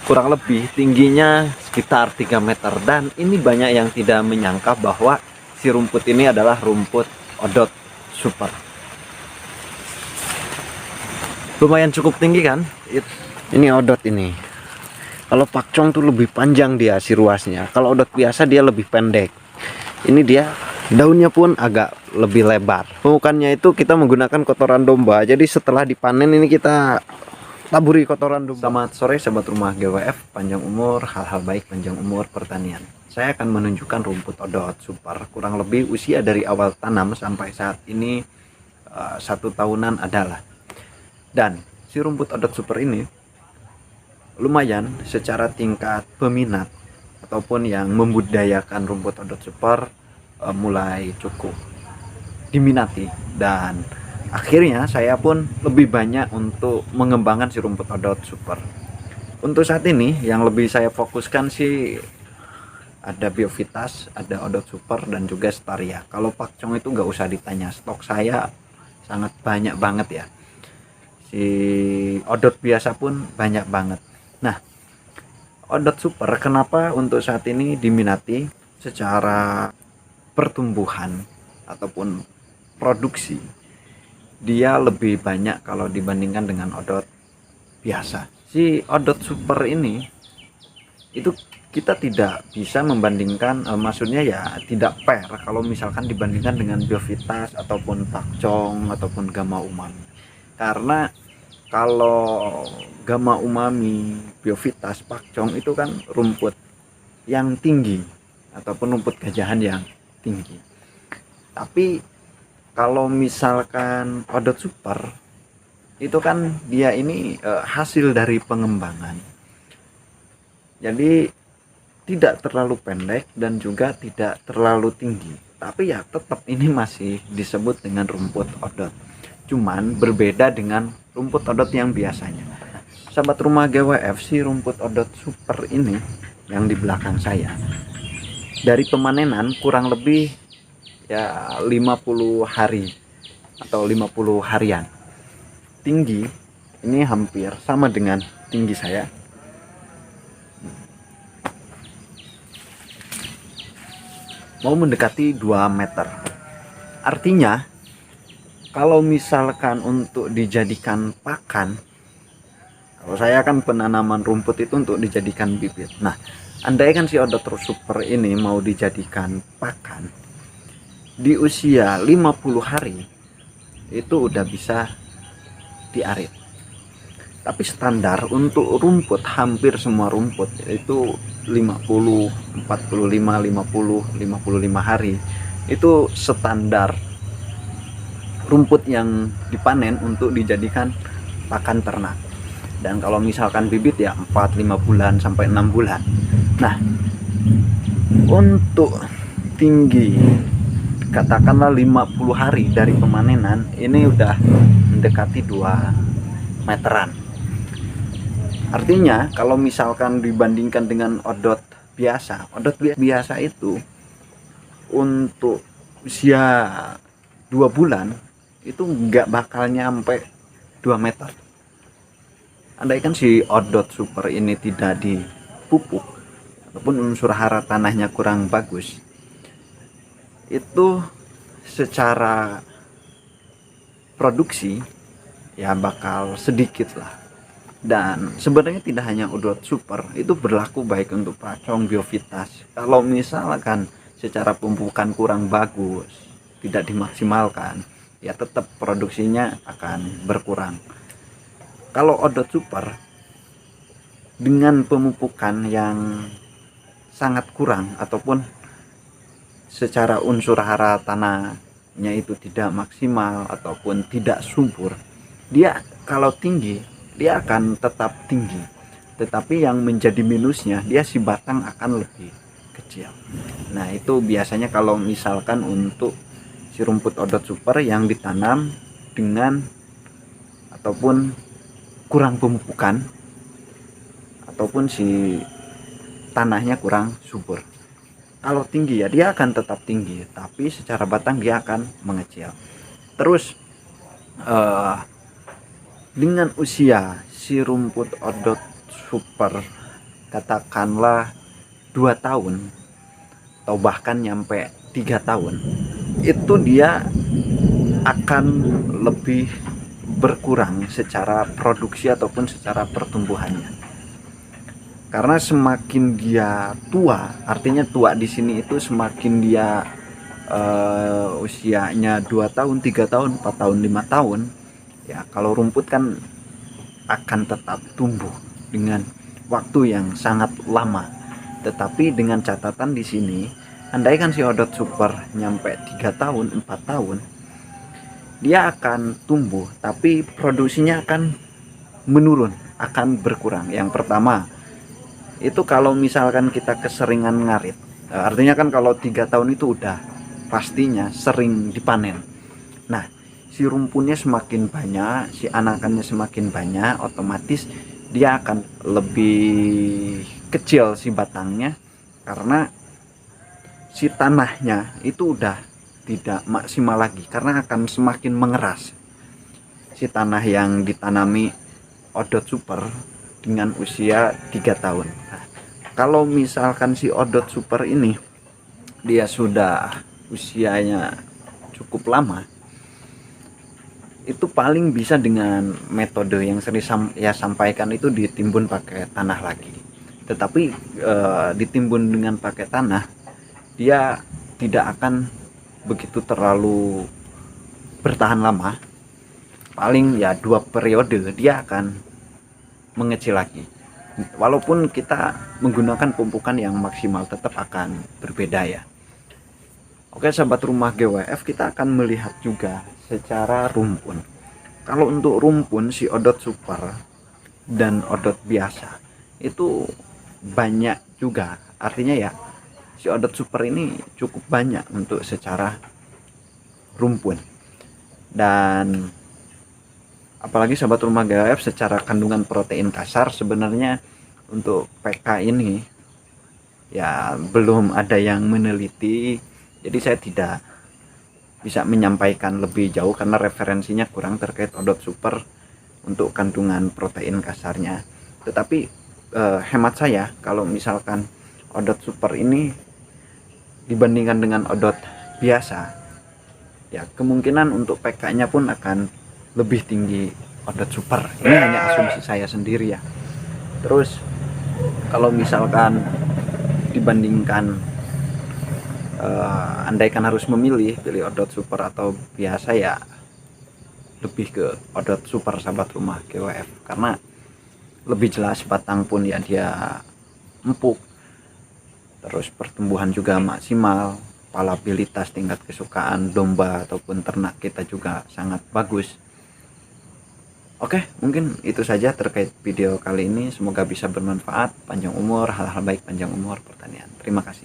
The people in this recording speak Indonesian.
kurang lebih tingginya sekitar 3 meter, dan ini banyak yang tidak menyangka bahwa si rumput ini adalah rumput odot super. Lumayan cukup tinggi kan? Ini odot ini. Kalau pakcong tuh lebih panjang dia si ruasnya. Kalau odot biasa dia lebih pendek. Ini dia daunnya pun agak lebih lebar. Pemupukannya itu kita menggunakan kotoran domba. Jadi setelah dipanen ini kita taburi kotoran domba. Selamat sore sahabat rumah GWF, panjang umur, hal-hal baik panjang umur pertanian. Saya akan menunjukkan rumput odot super. Kurang lebih usia dari awal tanam sampai saat ini 1 tahunan adalah. Dan si rumput odot super ini lumayan secara tingkat peminat ataupun yang membudayakan rumput odot super mulai cukup diminati, dan akhirnya saya pun lebih banyak untuk mengembangkan si rumput odot super. Untuk saat ini yang lebih saya fokuskan sih ada Biovitas, ada odot super, dan juga Staria. Kalau pakcong itu nggak usah ditanya, stok saya sangat banyak banget ya. Si odot biasa pun banyak banget. Nah, odot super kenapa untuk saat ini diminati secara pertumbuhan ataupun produksi, dia lebih banyak kalau dibandingkan dengan odot biasa. Si odot super ini itu kita tidak bisa membandingkan, maksudnya ya tidak fair kalau misalkan dibandingkan dengan Biovitas ataupun pakcong ataupun Gamma Umami. Karena kalau Gamma Umami, Biovitas, pakcong itu kan rumput yang tinggi ataupun rumput gajahan yang tinggi. Tapi kalau misalkan odot super itu kan dia ini hasil dari pengembangan. Jadi tidak terlalu pendek dan juga tidak terlalu tinggi. Tapi ya tetap ini masih disebut dengan rumput odot. Cuman berbeda dengan rumput odot yang biasanya. Sahabat rumah GWF, si rumput odot super ini yang di belakang saya, dari pemanenan kurang lebih ya 50 hari atau 50 harian. Tinggi ini hampir sama dengan tinggi saya. Mau mendekati 2 meter. Artinya kalau misalkan untuk dijadikan pakan, kalau saya kan penanaman rumput itu untuk dijadikan bibit. Nah, andaikan si odot super ini mau dijadikan pakan, di usia 50 hari itu udah bisa diarit. Tapi standar untuk rumput, hampir semua rumput itu 50, 45, 50, 55 hari. Itu standar rumput yang dipanen untuk dijadikan pakan ternak. Dan kalau misalkan bibit ya 4-5 bulan sampai 6 bulan. Nah, untuk tinggi katakanlah 50 hari dari pemanenan ini udah mendekati 2 meteran. Artinya kalau misalkan dibandingkan dengan odot biasa itu untuk usia 2 bulan itu nggak bakal nyampe 2 meter. Andaikan si odot super ini tidak dipupuk ataupun unsur hara tanahnya kurang bagus, itu secara produksi ya bakal sedikit lah. Dan sebenarnya tidak hanya odot super, itu berlaku baik untuk pakcong, Biovitas. Kalau misalkan secara pemupukan kurang bagus, tidak dimaksimalkan, ya tetap produksinya akan berkurang. Kalau odot super dengan pemupukan yang sangat kurang ataupun secara unsur hara tanahnya itu tidak maksimal ataupun tidak subur, dia kalau tinggi dia akan tetap tinggi, tetapi yang menjadi minusnya dia si batang akan lebih kecil. Nah, itu biasanya kalau misalkan untuk si rumput odot super yang ditanam dengan ataupun kurang pemupukan ataupun si tanahnya kurang subur. Kalau tinggi ya dia akan tetap tinggi, tapi secara batang dia akan mengecil. Terus dengan usia si rumput odot super katakanlah 2 tahun atau bahkan nyampe 3 tahun, itu dia akan lebih berkurang secara produksi ataupun secara pertumbuhannya. Karena semakin dia tua, artinya tua di sini itu semakin dia usianya 2 tahun, 3 tahun, 4 tahun, 5 tahun. Ya, kalau rumput kan akan tetap tumbuh dengan waktu yang sangat lama. Tetapi dengan catatan di sini, andaikan si Odot Super nyampe 3 tahun, 4 tahun, dia akan tumbuh, tapi produksinya akan menurun, akan berkurang. Yang pertama, itu kalau misalkan kita keseringan ngarit, artinya kan kalau 3 tahun itu udah pastinya sering dipanen. Nah, si rumputnya semakin banyak, si anakannya semakin banyak, otomatis dia akan lebih kecil si batangnya, karena si tanahnya itu udah tidak maksimal lagi, karena akan semakin mengeras si tanah yang ditanami Odot Super dengan usia 3 tahun. Nah, kalau misalkan si Odot Super ini dia sudah usianya cukup lama, itu paling bisa dengan metode yang sering sampaikan, itu ditimbun pakai tanah lagi. Tetapi ditimbun dengan pakai tanah, dia tidak akan begitu terlalu bertahan lama. Paling ya 2 periode dia akan mengecil lagi. Walaupun kita menggunakan pemupukan yang maksimal, tetap akan berbeda ya. Oke sahabat rumah GWF, kita akan melihat juga secara rumpun. Kalau untuk rumpun si Odot Super dan Odot biasa itu banyak juga. Artinya ya si Odot Super ini cukup banyak untuk secara rumpun. Dan apalagi sahabat rumah GWF, secara kandungan protein kasar sebenarnya untuk PK ini ya belum ada yang meneliti. Jadi saya tidak bisa menyampaikan lebih jauh karena referensinya kurang terkait Odot Super untuk kandungan protein kasarnya. Tetapi hemat saya, kalau misalkan Odot Super ini dibandingkan dengan Odot biasa, ya kemungkinan untuk PK-nya pun akan lebih tinggi Odot Super. Ini hanya asumsi saya sendiri ya. Terus kalau misalkan dibandingkan, andaikan harus memilih, pilih Odot Super atau biasa, ya lebih ke Odot Super sahabat rumah GWF, karena lebih jelas batang pun ya dia empuk, terus pertumbuhan juga maksimal, palabilitas tingkat kesukaan domba ataupun ternak kita juga sangat bagus. Oke, mungkin itu saja terkait video kali ini. Semoga bisa bermanfaat, panjang umur, hal-hal baik panjang umur pertanian. Terima kasih.